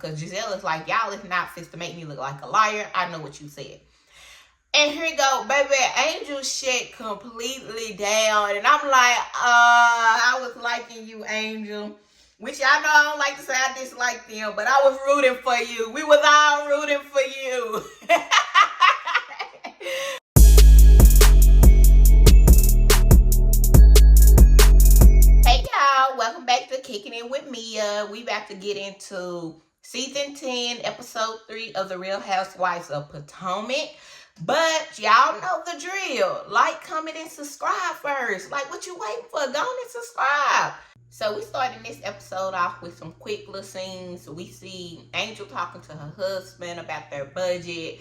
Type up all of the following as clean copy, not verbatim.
because Gizelle is like, y'all is not fit to make me look like a liar. I know what you said. And here you go, baby. Angel shit completely down. And I'm like, I was liking you, Angel. Which y'all know I don't like to say I dislike them, but I was rooting for you. We was all rooting for you. Hey y'all, welcome back to Kicking It with Mia. We about to get into season 10, episode 3 of the Real Housewives of Potomac. But y'all know the drill. Like, comment, and subscribe first. Like, what you waiting for? Go on and subscribe. So we started this episode off with some quick little scenes. We see Angel talking to her husband about their budget.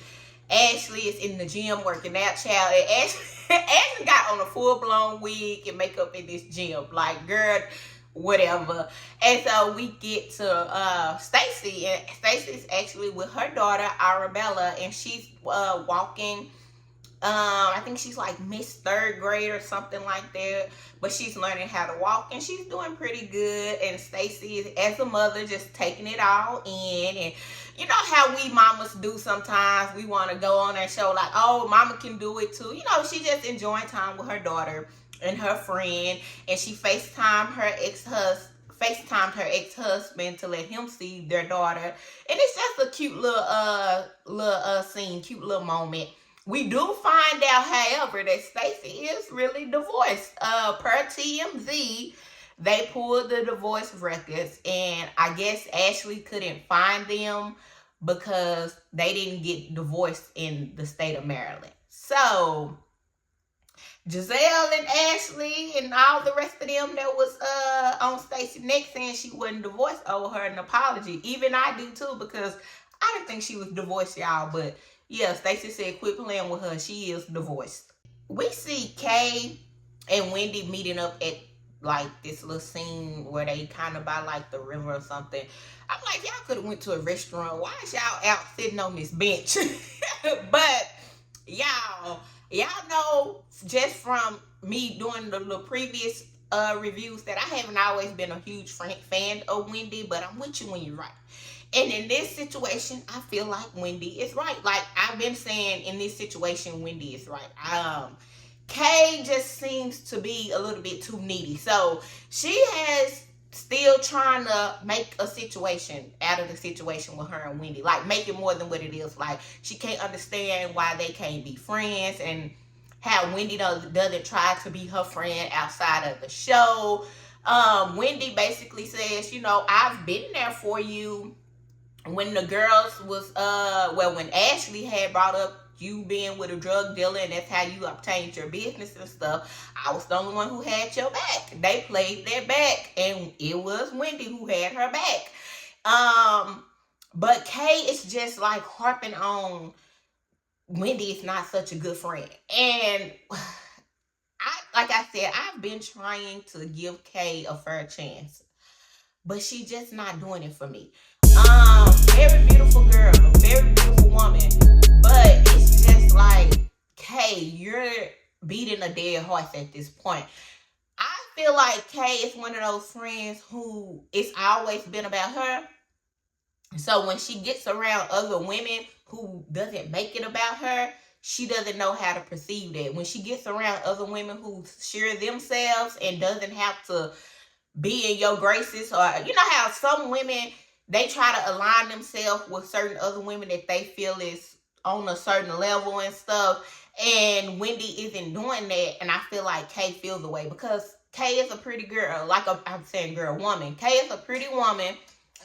Ashley is in the gym working out, child. And Ashley got on a full-blown wig and makeup in this gym. Like, girl, whatever. And so we get to Stacey, and Stacey's actually with her daughter Arabella, and she's walking. I think she's like Miss Third Grade or something like that, but she's learning how to walk and she's doing pretty good. And Stacey is, as a mother, just taking it all in. And you know how we mamas do sometimes. We want to go on and show like, oh, mama can do it too. You know, she's just enjoying time with her daughter and her friend, and she FaceTimed her ex-husband to let him see their daughter. And it's just a cute little scene, cute little moment. We do find out, however, that Stacey is really divorced. Per TMZ, they pulled the divorce records, and I guess Ashley couldn't find them because they didn't get divorced in the state of Maryland. So Gizelle and Ashley and all the rest of them that was on Stacey's neck saying she wasn't divorced owe her an apology. Even I do too, because I didn't think she was divorced, y'all. But yeah, Stacey said quit playing with her. She is divorced. We see Kay and Wendy meeting up at like this little scene where they kind of by like the river or something. I'm like, y'all could have went to a restaurant. Why is y'all out sitting on this bench? But y'all know just from me doing the previous reviews that I haven't always been a huge fan of Wendy, but I'm with you when you're right. And in this situation, I feel like Wendy is right. Like I've been saying, in this situation, Wendy is right. Kay just seems to be a little bit too needy. So she has still trying to make a situation out of the situation with her and Wendy. Like make it more than what it is. Like she can't understand why they can't be friends, and how Wendy doesn't try to be her friend outside of the show. Wendy basically says, you know, I've been there for you when the girls was when Ashley had brought up you being with a drug dealer and that's how you obtained your business and stuff. I was the only one who had your back. They played their back, and it was Wendy who had her back. But Kay is just like harping on Wendy is not such a good friend. And like I said, I've been trying to give Kay a fair chance, but she just not doing it for me. Very beautiful girl, very beautiful woman, but it's just like, Kay, you're beating a dead horse at this point. I feel like Kay is one of those friends who it's always been about her. So when she gets around other women who doesn't make it about her, she doesn't know how to perceive that. When she gets around other women who sure themselves and doesn't have to be in your graces, or you know how some women, they try to align themselves with certain other women that they feel is on a certain level and stuff. And Wendy isn't doing that. And I feel like Kay feels the way, because Kay is a pretty girl. I'm saying girl, woman. Kay is a pretty woman.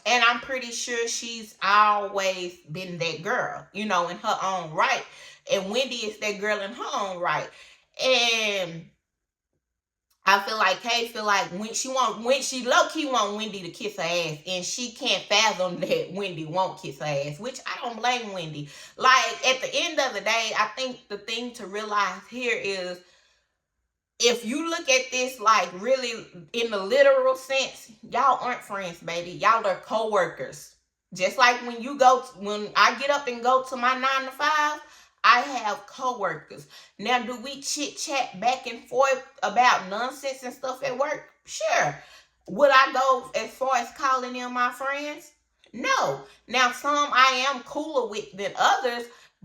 And I'm pretty sure she's always been that girl, you know, in her own right. And Wendy is that girl in her own right. And I feel like Kay feel like when she low-key want Wendy to kiss her ass, and she can't fathom that Wendy won't kiss her ass, which I don't blame Wendy. Like, at the end of the day, I think the thing to realize here is, if you look at this like really in the literal sense, y'all aren't friends, baby. Y'all are co-workers. Just like when I get up and go to my 9 to 5, I have co-workers. Now, do we chit-chat back and forth about nonsense and stuff at work? Sure. Would I go as far as calling them my friends? No. Now, some I am cooler with than others,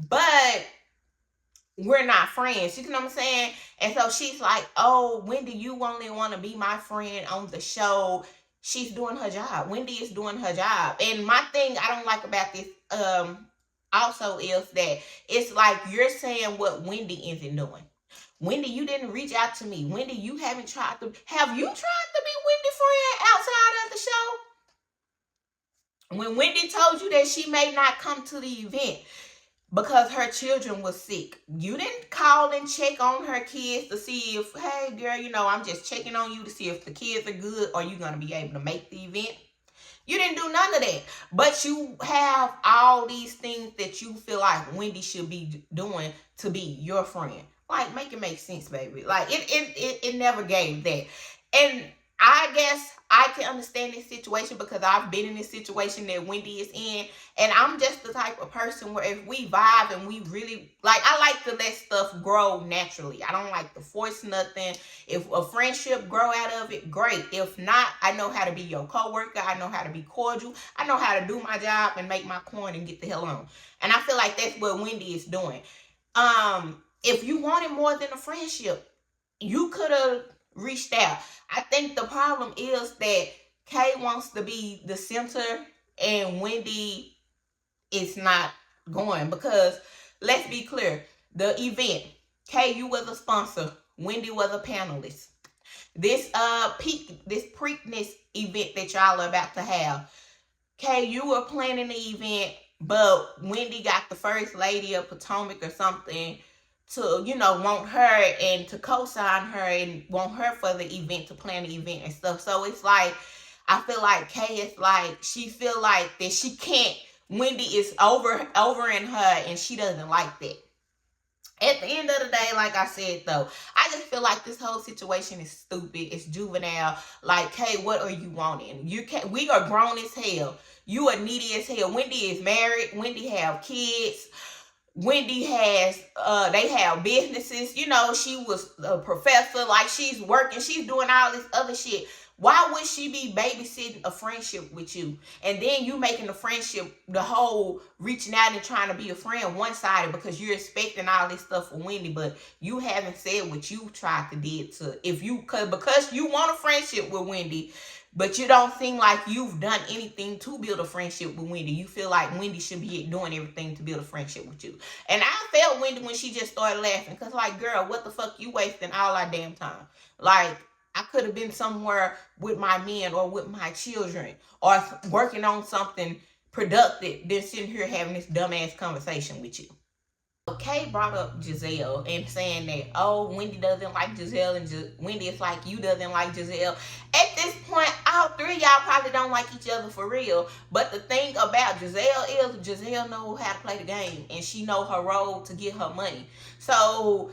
but we're not friends. You know what I'm saying? And so she's like, oh, Wendy, you only want to be my friend on the show. She's doing her job. Wendy is doing her job. And my thing I don't like about this also is that it's like you're saying what Wendy isn't doing. Wendy, you didn't reach out to me. Wendy, you haven't tried to. Have you tried to be Wendy friend outside of the show? When Wendy told you that she may not come to the event because her children was sick, you didn't call and check on her kids to see if, hey girl, I'm just checking on you to see if the kids are good. Are you going to be able to make the event? You didn't do none of that. But you have all these things that you feel like Wendy should be doing to be your friend. Like, make it make sense, baby. Like, it never gave that. And I guess I can understand this situation because I've been in this situation that Wendy is in. And I'm just the type of person where if we vibe and we really, like, I like to let stuff grow naturally. I don't like to force nothing. If a friendship grow out of it, great. If not, I know how to be your coworker. I know how to be cordial. I know how to do my job and make my coin and get the hell on. And I feel like that's what Wendy is doing. If you wanted more than a friendship, you could have reached out. I think the problem is that Kay wants to be the center and Wendy is not going, because let's be clear, the event, Kay, you was a sponsor, Wendy was a panelist. This Preakness event that y'all are about to have, Kay, you were planning the event, but Wendy got the first lady of Potomac or something to, want her and to co-sign her and want her for the event, to plan the event and stuff. So it's like, I feel like Kay is like, she feel like that she can't, Wendy is over in her and she doesn't like that. At the end of the day, like I said though, I just feel like this whole situation is stupid. It's juvenile. Like, hey, what are you wanting? We are grown as hell. You are needy as hell. Wendy is married. Wendy have kids. Wendy has, they have businesses. She was a professor. Like, she's working. She's doing all this other shit. Why would she be babysitting a friendship with you? And then you making the friendship, the whole reaching out and trying to be a friend, one-sided because you're expecting all this stuff from Wendy, but you haven't said what you tried to do to, because you want a friendship with Wendy, but you don't seem like you've done anything to build a friendship with Wendy. You feel like Wendy should be doing everything to build a friendship with you. And I felt Wendy when she just started laughing, because like, girl, what the fuck you wasting all our damn time? Like, I could have been somewhere with my men or with my children or working on something productive than sitting here having this dumbass conversation with you. Kay brought up Gizelle and saying that, oh, Wendy doesn't like Gizelle, and Wendy is like, you doesn't like Gizelle. At this point, all three of y'all probably don't like each other for real. But the thing about Gizelle is Gizelle knows how to play the game and she know her role to get her money. So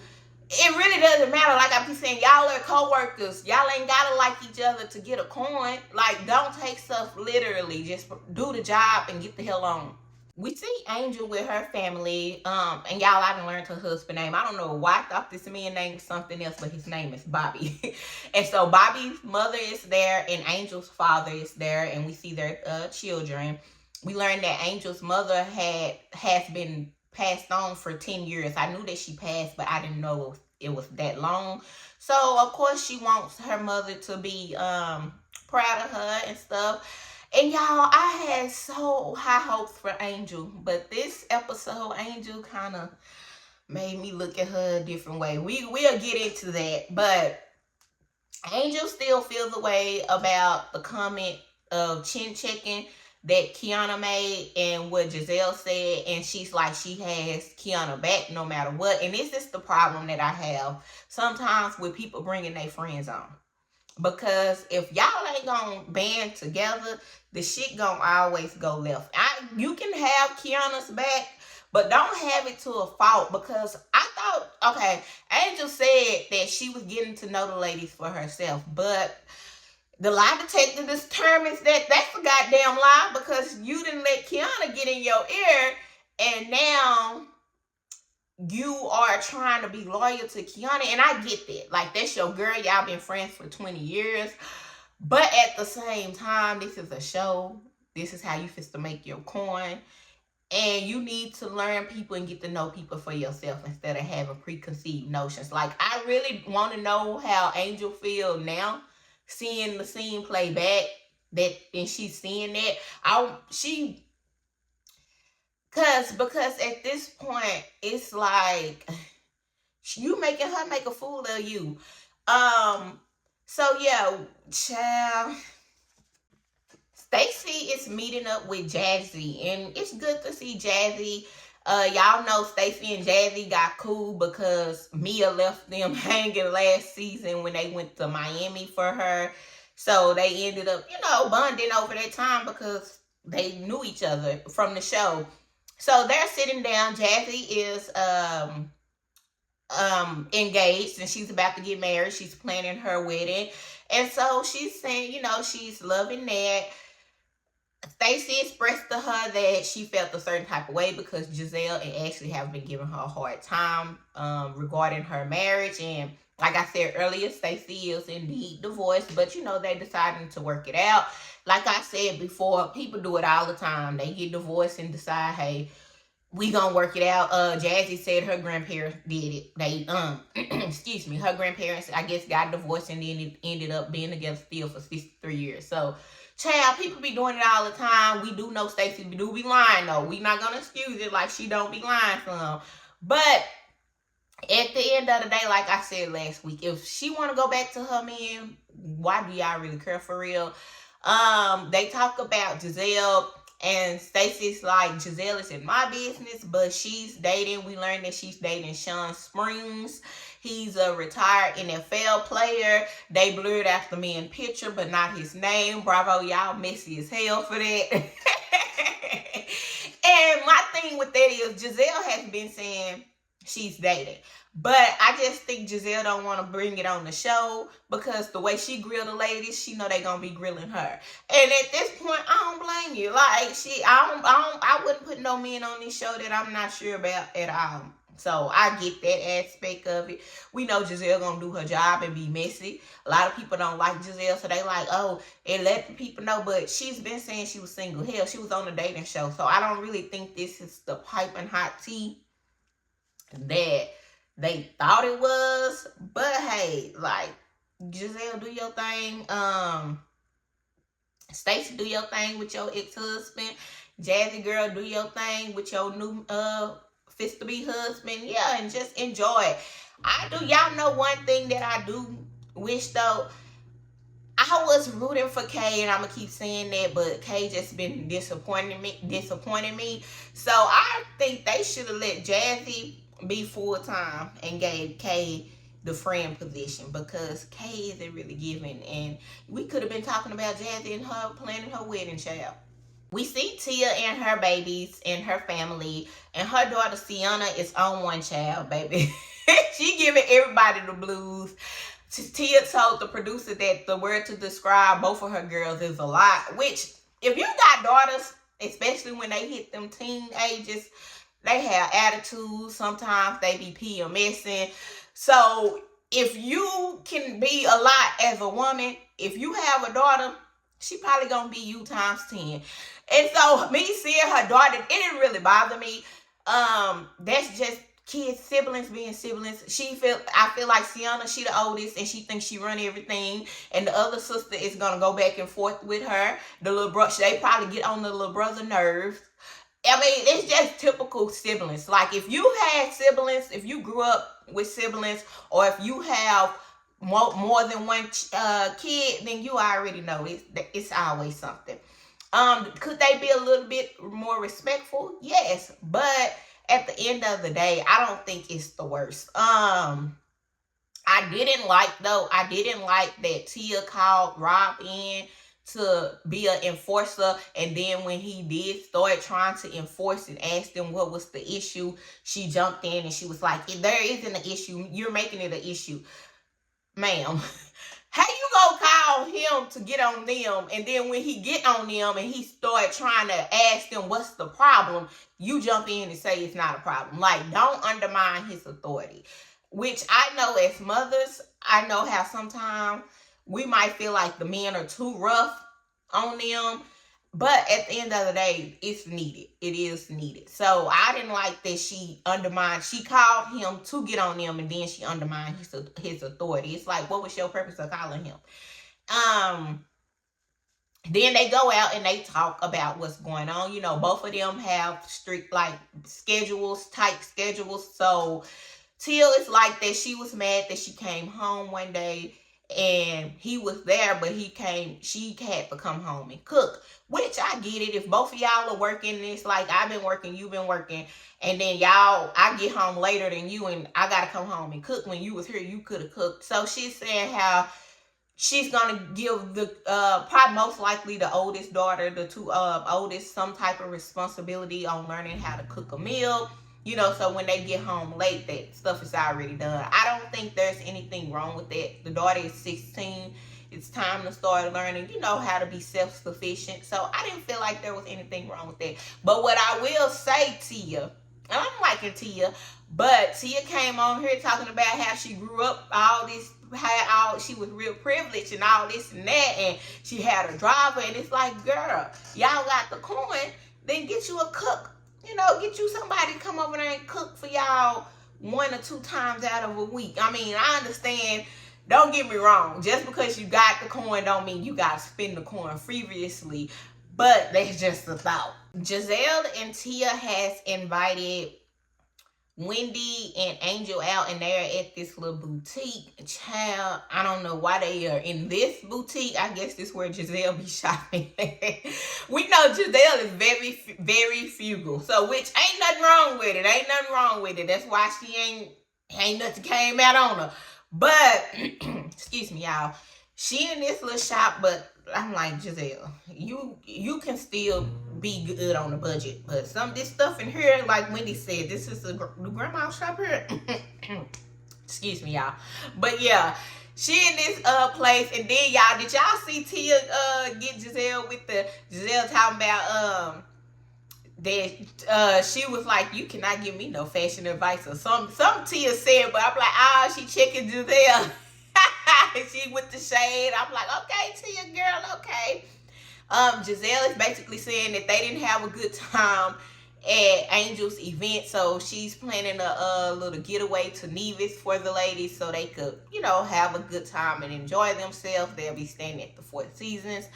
it really doesn't matter. Like I keep saying, y'all are co-workers. Y'all ain't gotta like each other to get a coin. Like, don't take stuff literally. Just do the job and get the hell on. We see Angel with her family, and y'all, I done learned her husband's name. I don't know why I thought this man named something else, but his name is Bobby. And so Bobby's mother is there, and Angel's father is there, and we see their children. We learned that Angel's mother has been passed on for 10 years. I knew that she passed, but I didn't know it was that long. So, of course, she wants her mother to be proud of her and stuff. And y'all, I had so high hopes for Angel, but this episode, Angel kind of made me look at her a different way. We'll get into that, but Angel still feels the way about the comment of chin checking that Keiarna made and what Gizelle said, and she's like, she has Keiarna back no matter what. And this is the problem that I have sometimes with people bringing their friends on. Because if y'all ain't gonna band together, the shit gonna always go left. You can have Keiarna's back, but don't have it to a fault. Because I thought, okay, Angel said that she was getting to know the ladies for herself, but the lie detector determines that that's a goddamn lie, because you didn't let Keiarna get in your ear, and now you are trying to be loyal to Keiarna. And I get that. Like, that's your girl. Y'all been friends for 20 years. But at the same time, this is a show. This is how you fit to make your coin. And you need to learn people and get to know people for yourself instead of having preconceived notions. Like, I really want to know how Angel feel now, seeing the scene play back, that, and she's seeing that. Because at this point, it's like you making her make a fool of you. So yeah, child. Stacey is meeting up with Jazzy, and it's good to see Jazzy. Y'all know Stacey and Jazzy got cool because Mia left them hanging last season when they went to Miami for her. So they ended up, bonding over that time because they knew each other from the show. So they're sitting down. Jazzy is engaged and she's about to get married. She's planning her wedding. And so she's saying, she's loving that. Stacey expressed to her that she felt a certain type of way because Gizelle and Ashley have been giving her a hard time regarding her marriage. And like I said earlier, Stacey is indeed divorced, but they decided to work it out. Like I said before, people do it all the time. They get divorced and decide, hey, we gonna work it out. Jazzy said her grandparents did it. They excuse me, her grandparents, I guess, got divorced and then it ended up being together still for 63 years. So, child, people be doing it all the time. We do know Stacey do be lying though. We not gonna excuse it like she don't be lying some. But at the end of the day, like I said last week, if she wanna go back to her man, why do y'all really care for real? They talk about Gizelle. And Stacey's like, Gizelle is in my business, but she's dating. We learned that she's dating Sean Springs. He's a retired NFL player. They blurred out the man's picture, but not his name. Bravo, y'all messy as hell for that. And my thing with that is Gizelle has been saying she's dating. But I just think Gizelle don't want to bring it on the show because the way she grill the ladies, she know they gonna be grilling her. And at this point, I don't blame you. Like I wouldn't put no men on this show that I'm not sure about at all. So I get that aspect of it. We know Gizelle gonna do her job and be messy. A lot of people don't like Gizelle, so they like, oh, and let the people know. But she's been saying she was single. Hell, she was on the dating show. So I don't really think this is the piping hot tea that they thought it was. But hey, like, Gizelle, do your thing. Stacey, do your thing with your ex-husband. Jazzy girl, do your thing with your new fist-to-be husband. Yeah, and just enjoy it. Y'all know one thing that I do wish though. I was rooting for Kay, and I'm gonna keep saying that, but Kay just been disappointing me. So I think they should have let Jazzy be full-time and gave Kay the friend position because Kay isn't really giving, and we could have been talking about Jazzy and her planning her wedding, child. We see Tia and her babies and her family, and her daughter Keiarna is on one child, baby. She giving everybody the blues. Tia told the producer that the word to describe both of her girls is a lot, which if you got daughters, especially when they hit them teen ages, they have attitudes. Sometimes they be PMSing. So if you can be a lot as a woman, if you have a daughter, she probably gonna be you times 10. And so me seeing her daughter, it didn't really bother me. That's just kids, siblings being siblings. I feel like Keiarna, she the oldest and she thinks she run everything. And the other sister is gonna go back and forth with her. The little brother, they probably get on the little brother nerves. I mean, it's just typical siblings. Like, if you had siblings, if you grew up with siblings, or if you have more than one kid, then you already know it's always something. Could they be a little bit more respectful? Yes, but at the end of the day, I don't think it's the worst. I didn't like that Tia called RHOP in to be an enforcer, and then when he did start trying to enforce and asked him what was the issue, she jumped in and she was like, if there isn't an issue, you're making it an issue. Ma'am, how you gonna call him to get on them, and then when he get on them and he start trying to ask them what's the problem, you jump in and say it's not a problem? Like, don't undermine his authority. Which I know as mothers, I know how sometimes we might feel like the men are too rough on them. But at the end of the day, it's needed. It is needed. So I didn't like that she undermined. She called him to get on them, and then she undermined his authority. It's like, what was your purpose of calling him? Then they go out and they talk about what's going on. You know, both of them have strict, like, tight schedules. So Tia is like that. She was mad that she came home one day and he was there, but she had to come home and cook. Which I get it. If both of y'all are working, it's like, I've been working, you've been working, and then I get home later than you, and I gotta come home and cook. When you was here, you could have cooked. So she's saying how she's gonna give the probably most likely the oldest daughter, the two oldest, some type of responsibility on learning how to cook a meal. You know, so when they get home late, that stuff is already done. I don't think there's anything wrong with that. The daughter is 16. It's time to start learning, you know, how to be self-sufficient. So I didn't feel like there was anything wrong with that. But what I will say, Tia, and I'm liking Tia, but Tia came on here talking about how she grew up she was real privileged and all this and that, and she had a driver, and it's like, girl, y'all got the coin, then get you a cook. You know, get you somebody to come over there and cook for y'all 1 or 2 times out of a week. I mean, I understand. Don't get me wrong. Just because you got the coin don't mean you got to spend the coin frivolously. But that's just a thought. Gizelle and Tia has invited Wendy and Angel out, and they're at this little boutique. Child, I don't know why they are in this boutique. I guess this is where Gizelle be shopping. We know Gizelle is very, very frugal. So, which ain't nothing wrong with it. Ain't nothing wrong with it. That's why she ain't nothing came out on her. But, excuse me, y'all. She in this little shop, but I'm like, Gizelle, you can still be good on the budget, but some of this stuff in here, like Wendy said, this is the grandma shop here. Excuse me, y'all. But yeah, she in this place, and then y'all, did y'all see Tia get Gizelle with the Gizelle talking about that she was like, you cannot give me no fashion advice or some Tia said, but I'm like, she checking Gizelle. She with the shade. I'm like, okay, Tia girl, okay. Gizelle is basically saying that they didn't have a good time at Angel's event, so she's planning a little getaway to Nevis for the ladies so they could, you know, have a good time and enjoy themselves. They'll be staying at the Four Seasons.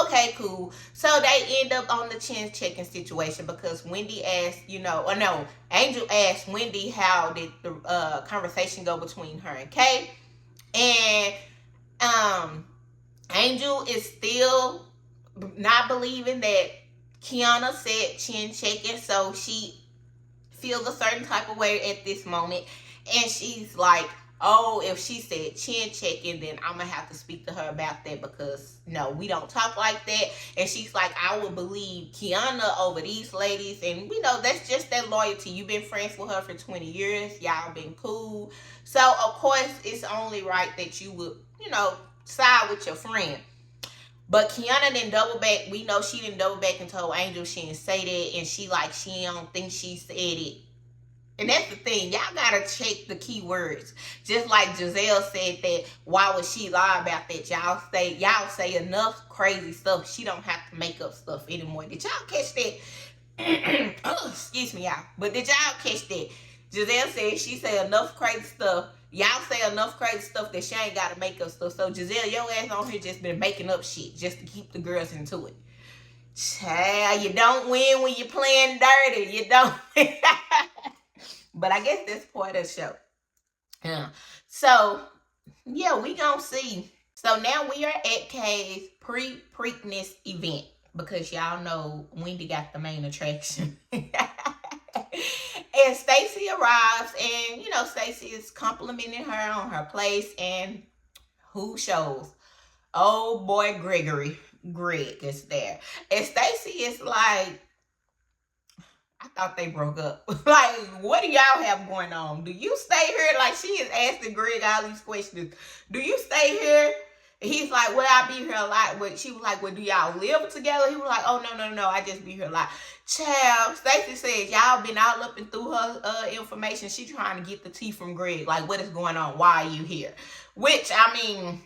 Okay, cool. So they end up on the chin checking situation because Wendy asked, Angel asked Wendy how did the conversation go between her and Kay. And Angel is still not believing that Keiarna said chin checking, so she feels a certain type of way at this moment, and she's like, oh, if she said chin checking, then I'm gonna have to speak to her about that because no, we don't talk like that. And she's like, I would believe Keiarna over these ladies, and that's just that loyalty. You've been friends with her for 20 years, y'all been cool, so of course it's only right that you would side with your friend. But Keiarna didn't double back. We know she didn't double back and told Angel she didn't say that. And she don't think she said it. And that's the thing. Y'all got to check the key words. Just like Gizelle said that, why would she lie about that? Y'all say enough crazy stuff. She don't have to make up stuff anymore. Did y'all catch that? Oh, excuse me, y'all. But did y'all catch that? Gizelle said she said enough crazy stuff. Y'all say enough crazy stuff that she ain't got to make up stuff. So Gizelle, your ass on here just been making up shit just to keep the girls into it. Child, you don't win when you're playing dirty. You don't. But I guess that's part of the show. Yeah. So, yeah, we gonna see. So now we are at Kay's pre-Preakness event because y'all know Wendy got the main attraction. And Stacey arrives, and Stacey is complimenting her on her place, and who shows? Oh boy, Greg is there, and Stacey is like, I thought they broke up. Like, what do y'all have going on? Do you stay here? Like, she is asking Greg all these questions. Do you stay here? And he's like, well, I be here a lot. But she was like, well, do y'all live together? He was like, oh, no, I just be here a lot. Child, Stacey says y'all been all up and through her information. She trying to get the tea from Greg. Like, what is going on? Why are you here? Which, I mean,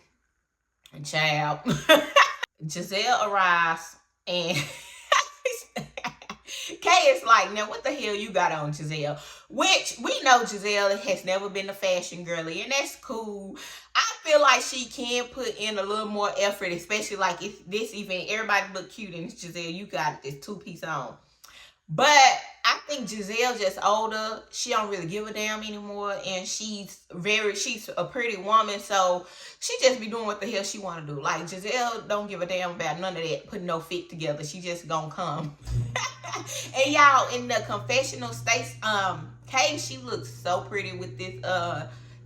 child. Gizelle arrives, And Kay is like, now what the hell you got on, Gizelle? Which we know Gizelle has never been a fashion girly, and that's cool. I feel like she can put in a little more effort, especially like if this event, everybody look cute, and it's Gizelle, you got this two-piece on. But I think Gizelle just older. She don't really give a damn anymore, and she's a pretty woman, so she just be doing what the hell she want to do. Like Gizelle don't give a damn about none of that, putting no fit together. She just gonna come. And y'all, in the confessional Stacey, Kay, she looks so pretty with this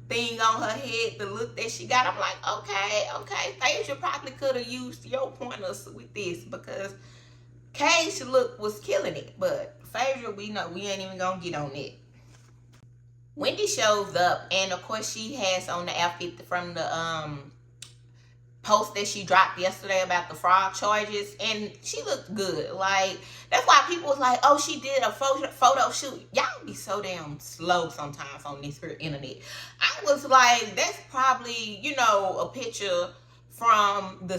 thing on her head, the look that she got. I'm like, okay, Phaedra probably could have used your pointers with this, because Kay's look was killing it, but Phaedra, we know we ain't even gonna get on it. Wendy shows up, and of course she has on the outfit from the post that she dropped yesterday about the fraud charges, and she looked good. Like, that's why people was like, oh, she did a photo shoot. Y'all be so damn slow sometimes on this here internet. I was like, that's probably, you know, a picture from the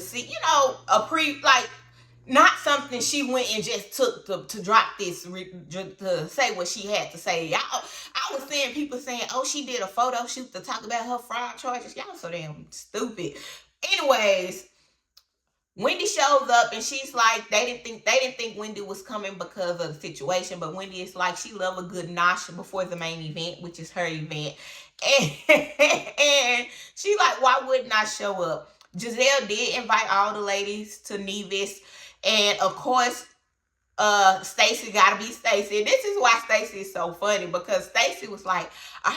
not something she went and just took to drop this, to say what she had to say. I was seeing people saying, oh, she did a photo shoot to talk about her fraud charges. Y'all so damn stupid. Anyways, Wendy shows up, and she's like, they didn't think Wendy was coming because of the situation, but Wendy is like, she love a good nosh before the main event, which is her event. And she like, why wouldn't I show up? Gizelle did invite all the ladies to Nevis. And of course, Stacey gotta be Stacey. This is why Stacey is so funny, because Stacey was like, I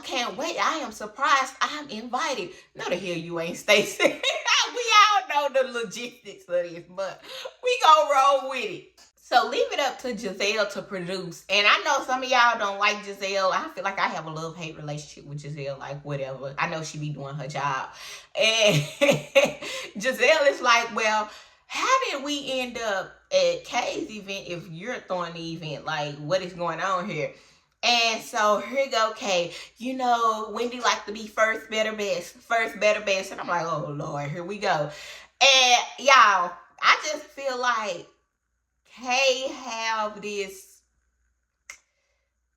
can't wait. I am surprised I'm invited. No, the hell you ain't, Stacey. We all know the logistics of this, but we gonna roll with it. So leave it up to Gizelle to produce. And I know some of y'all don't like Gizelle. I feel like I have a love-hate relationship with Gizelle, like whatever. I know she be doing her job. And Gizelle is like, well, how did we end up at Kay's event if you're throwing the event? Like, what is going on here? And so here you go, Kay. You know, Wendy like to be first, better, best. First, better, best. And I'm like, oh, Lord, here we go. And y'all, I just feel like Kay have this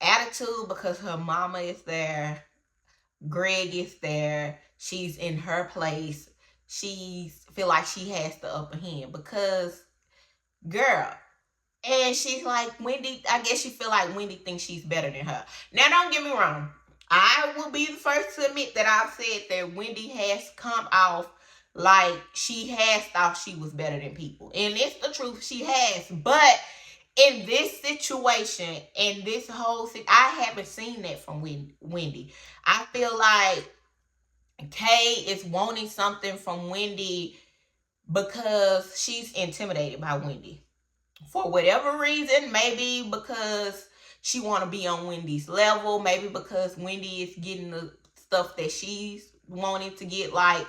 attitude because her mama is there. Greg is there. She's in her place. She feel like she has the upper hand because, girl, and she's like, Wendy, I guess she feel like Wendy thinks she's better than her. Now, don't get me wrong. I will be the first to admit that I've said that Wendy has come off like she has thought she was better than people. And it's the truth, she has. But in this situation, in this whole thing, I haven't seen that from Wendy. I feel like Kay is wanting something from Wendy because she's intimidated by Wendy. For whatever reason, maybe because she want to be on Wendy's level, maybe because Wendy is getting the stuff that she's wanting to get, like,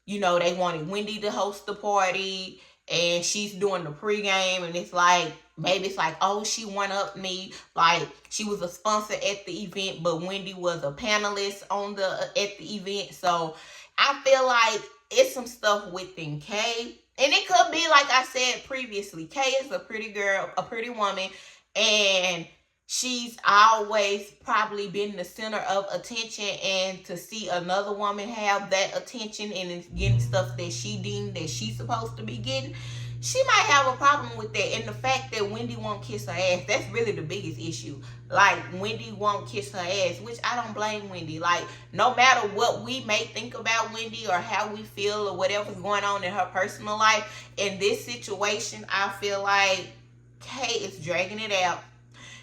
you know, they wanted Wendy to host the party and she's doing the pregame, and it's like, maybe it's like, oh, she one-upped me, like she was a sponsor at the event, but Wendy was a panelist at the event. So I feel like it's some stuff within Kay. And it could be, like I said previously, Kay is a pretty girl, a pretty woman, and she's always probably been the center of attention, and to see another woman have that attention and getting stuff that she deemed that she's supposed to be getting, she might have a problem with that. And the fact that Wendy won't kiss her ass, that's really the biggest issue. Like, Wendy won't kiss her ass, which I don't blame Wendy. Like, no matter what we may think about Wendy or how we feel or whatever's going on in her personal life, in this situation, I feel like Kay is dragging it out.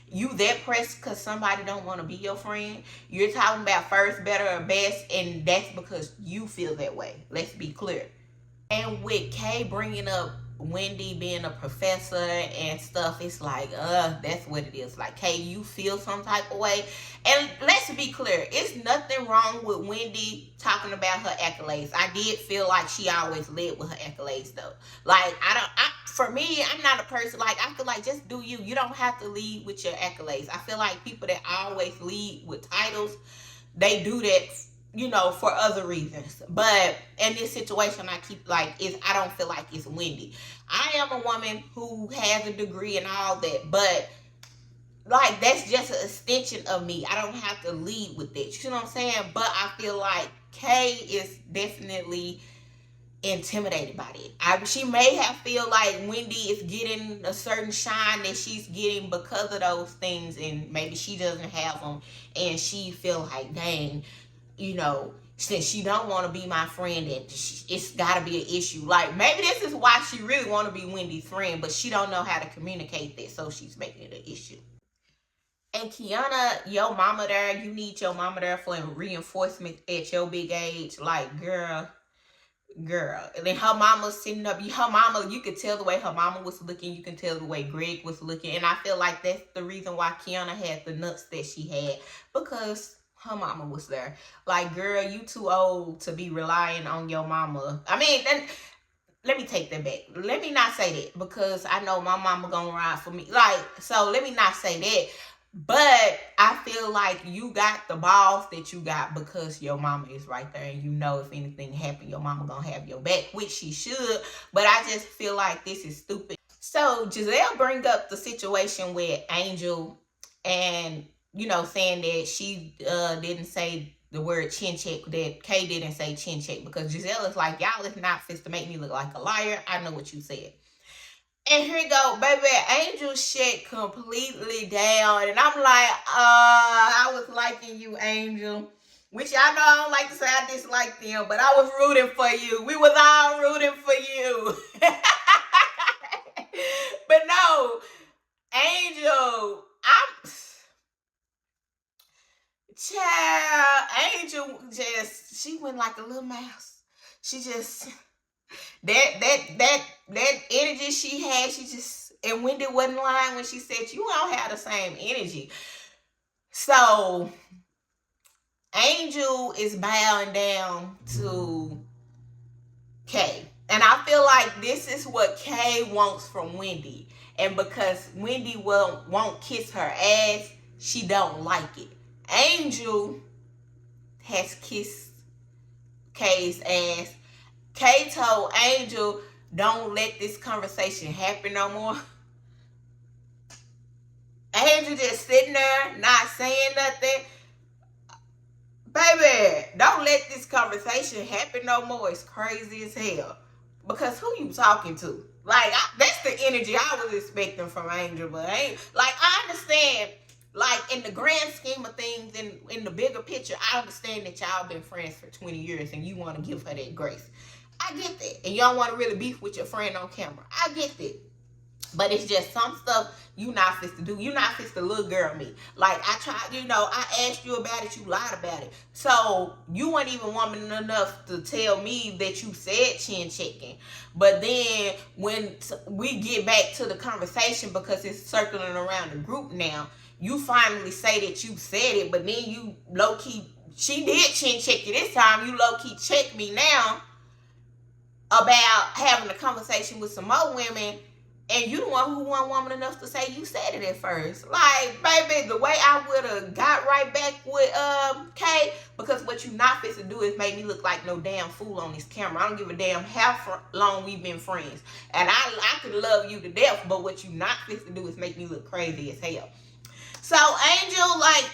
You that pressed because somebody don't want to be your friend. You're talking about first, better, or best, and that's because you feel that way. Let's be clear. And with Kay bringing up Wendy being a professor and stuff, it's like, that's what it is. Like, Kay, you feel some type of way. And let's be clear, it's nothing wrong with Wendy talking about her accolades. I did feel like she always led with her accolades, though. Like, for me, I'm not a person, like, I feel like just do you. You don't have to lead with your accolades. I feel like people that always lead with titles, they do that you know, for other reasons. But in this situation, I keep like, I don't feel like it's Wendy. I am a woman who has a degree and all that, but like, that's just an extension of me. I don't have to lead with it. You know what I'm saying? But I feel like Kay is definitely intimidated by it. She may have feel like Wendy is getting a certain shine that she's getting because of those things, and maybe she doesn't have them, and she feel like, dang, you know, since she don't want to be my friend, and it's got to be an issue. Like, maybe this is why she really want to be Wendy's friend, but she don't know how to communicate that, so she's making it an issue. And Keiarna, your mama there, you need your mama there for reinforcement at your big age. Like, girl. And then her mama sitting up, her mama, you could tell the way her mama was looking, you can tell the way Greg was looking. And I feel like that's the reason why Keiarna had the nuts that she had, because her mama was there. Like, girl, you too old to be relying on your mama. I mean, then, let me take that back. Let me not say that, because I know my mama gonna ride for me. Like, so let me not say that. But I feel like you got the balls that you got because your mama is right there, and you know if anything happen, your mama gonna have your back, which she should. But I just feel like this is stupid. So Gizelle bring up the situation with Angel, and you know, saying that she didn't say the word chin check, that Kay didn't say chin check, because Gizelle is like, y'all is not fit to make me look like a liar. I know what you said. And here you go, baby, Angel shit completely down. And I'm like, I was liking you, Angel. Which y'all know I don't like to say I dislike them, but I was rooting for you. We was all rooting for you. But no, Angel, child, Angel she went like a little mouse. She just... That energy she had, and Wendy wasn't lying when she said you don't have the same energy. So Angel is bowing down to Kay. And I feel like this is what Kay wants from Wendy. And because Wendy won't kiss her ass, she don't like it. Angel has kissed Kay's ass. Kay told Angel, don't let this conversation happen no more. Angel just sitting there, not saying nothing. Baby, don't let this conversation happen no more. It's crazy as hell. Because who you talking to? Like, that's the energy I was expecting from Angel. But I understand, like, in the grand scheme of things, in the bigger picture, I understand that y'all been friends for 20 years and you want to give her that grace. I get that. And you don't want to really beef with your friend on camera. I get that. But it's just some stuff you not fit to do. You not fit to little girl me. Like, I tried, I asked you about it, you lied about it. So you weren't even woman enough to tell me that you said chin checking. But then when we get back to the conversation, because it's circling around the group now, you finally say that you said it, but then you low-key, she did chin check you this time, you low-key check me now about having a conversation with some more women, and you the one who wasn't woman enough to say you said it at first. Like, baby, the way I would have got right back with Kay, because what you not fit to do is make me look like no damn fool on this camera. I don't give a damn how long we've been friends. And I could love you to death, but what you not fit to do is make me look crazy as hell. So, Angel, like,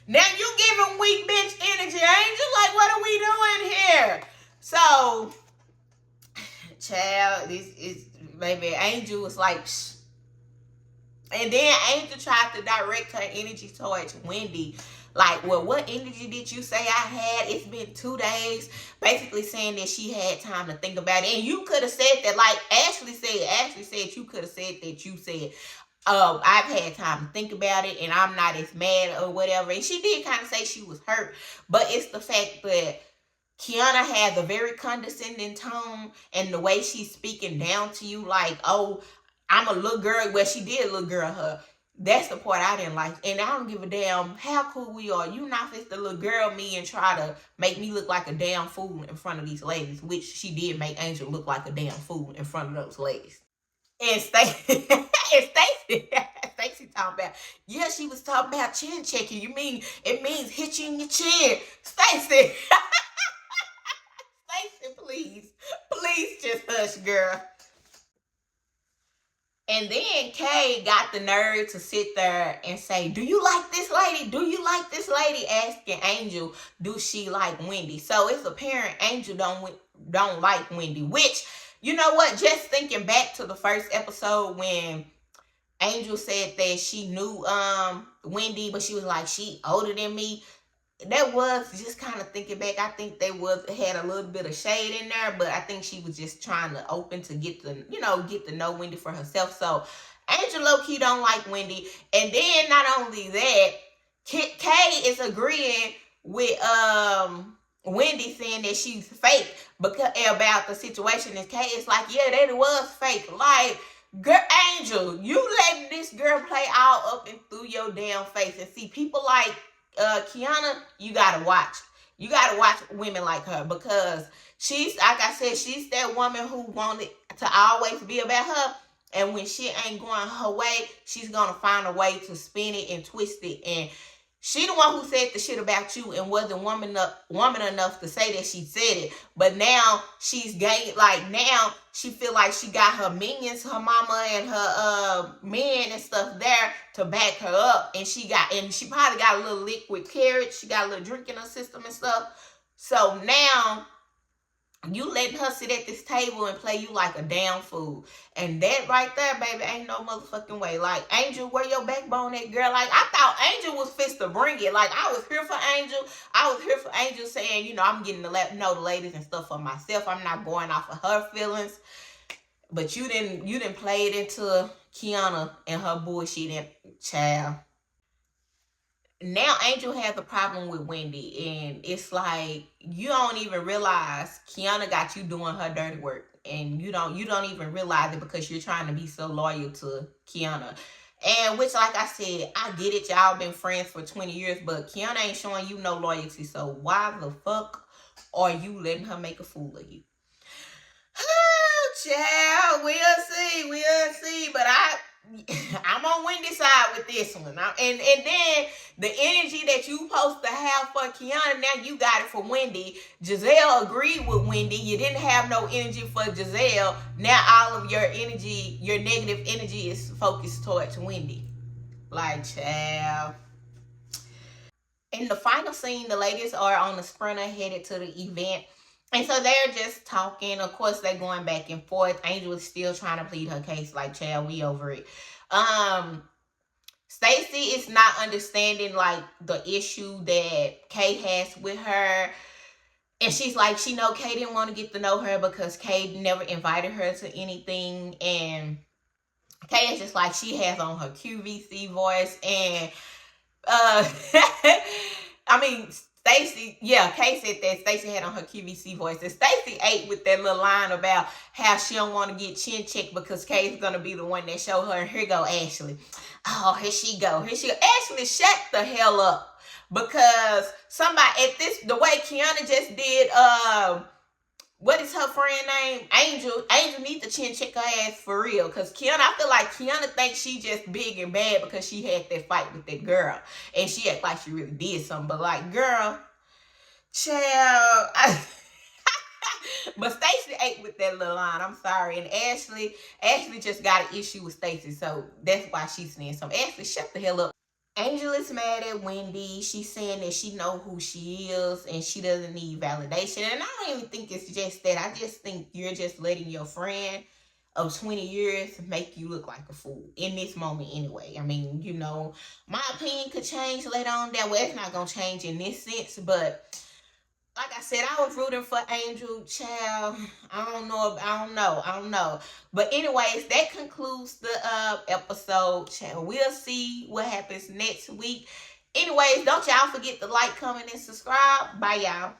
now you giving weak bitch energy, Angel. Like, what are we doing here? So... child, this is, baby, Angel was like, shh. And then Angel tried to direct her energy towards Wendy. Like, well, what energy did you say I had? It's been 2 days. Basically saying that she had time to think about it. And you could have said that, like Ashley said you could have said that you said, I've had time to think about it and I'm not as mad or whatever. And she did kind of say she was hurt. But it's the fact that Keiarna has a very condescending tone, and the way she's speaking down to you, like, oh, I'm a little girl. Well, she did little girl her. That's the part I didn't like. And I don't give a damn how cool we are. You not just the little girl me and try to make me look like a damn fool in front of these ladies, which she did make Angel look like a damn fool in front of those ladies. And Stacey talking about? Yeah, she was talking about chin checking. You mean it means hit you in your chin. Stacey. Stacey, please. Please just hush, girl. And then Kay got the nerve to sit there and say, do you like this lady? Do you like this lady? Asking Angel, do she like Wendy? So it's apparent Angel don't like Wendy, which, you know what? Just thinking back to the first episode when Angel said that she knew Wendy, but she was like, she older than me. That was just kind of thinking back. I think they had a little bit of shade in there, but I think she was just trying to open to get to know Wendy for herself. So Angel low-key don't like Wendy. And then not only that, Kay is agreeing with Wendy saying that she's fake because about the situation. And Kay is like, yeah, that was fake. Like, girl, Angel, you letting this girl play all up and through your damn face. And see, people like Keiarna, you gotta watch. You gotta watch women like her because she's, like I said, she's that woman who wanted to always be about her. And when shit ain't going her way, she's gonna find a way to spin it and twist it. And she the one who said the shit about you and wasn't woman enough to say that she said it. But now she's gained, like now she feel like she got her minions, her mama and her men and stuff there to back her up. And she probably got a little liquid courage. She got a little drink in her system and stuff. So now you letting her sit at this table and play you like a damn fool. And that right there, baby, ain't no motherfucking way. Like, Angel, where your backbone at, girl? Like, I thought Angel was fixed to bring it. Like, I was here for Angel. I was here for Angel saying, you know, I'm getting to know the ladies and stuff for myself. I'm not going off of her feelings. But you didn't play it into Keiarna and her bullshit and child. Now Angel has a problem with Wendy, and it's like you don't even realize Keiarna got you doing her dirty work, and you don't even realize it because you're trying to be so loyal to Keiarna. And which, like I said, I get it, y'all been friends for 20 years, but Keiarna ain't showing you no loyalty, so why the fuck are you letting her make a fool of you? Child, we'll see, but I'm on Wendy's side with this one. And then the energy that you supposed to have for Keiarna, now you got it for Wendy. Gizelle agreed with Wendy. You didn't have no energy for Gizelle. Now all of your energy, your negative energy is focused towards Wendy. Like, child. In the final scene, the ladies are on the sprinter headed to the event. And so they're just talking. Of course, they're going back and forth. Angel is still trying to plead her case. Like, child, we over it. Stacey is not understanding, like, the issue that Kay has with her. And she's like, she know Kay didn't want to get to know her because Kay never invited her to anything. And Kay is just like, she has on her QVC voice. And, I mean, Stacey, yeah, Kay said that Stacey had on her QVC voice. And Stacey ate with that little line about how she don't want to get chin checked because Kay's going to be the one that show her. And here go Ashley. Oh, here she go. Ashley, shut the hell up. Because somebody, the way Keiarna just did, what is her friend name? Angel need to chin check her ass for real. Because I feel like Keiarna thinks she just big and bad because she had that fight with that girl. And she act like she really did something. But like, girl, child. But Stacey ate with that little line. I'm sorry. And Ashley just got an issue with Stacey. So that's why she's saying something. Ashley, shut the hell up. Angel is mad at Wendy. She's saying that she know who she is and she doesn't need validation. And I don't even think it's just that. I just think you're just letting your friend of 20 years make you look like a fool in this moment anyway. I mean, you know, my opinion could change later on that way. It's not going to change in this sense, but like I said, I was rooting for Angel, child. I don't know. But anyways, that concludes the episode, child. We'll see what happens next week. Anyways, don't y'all forget to like, comment, and subscribe. Bye, y'all.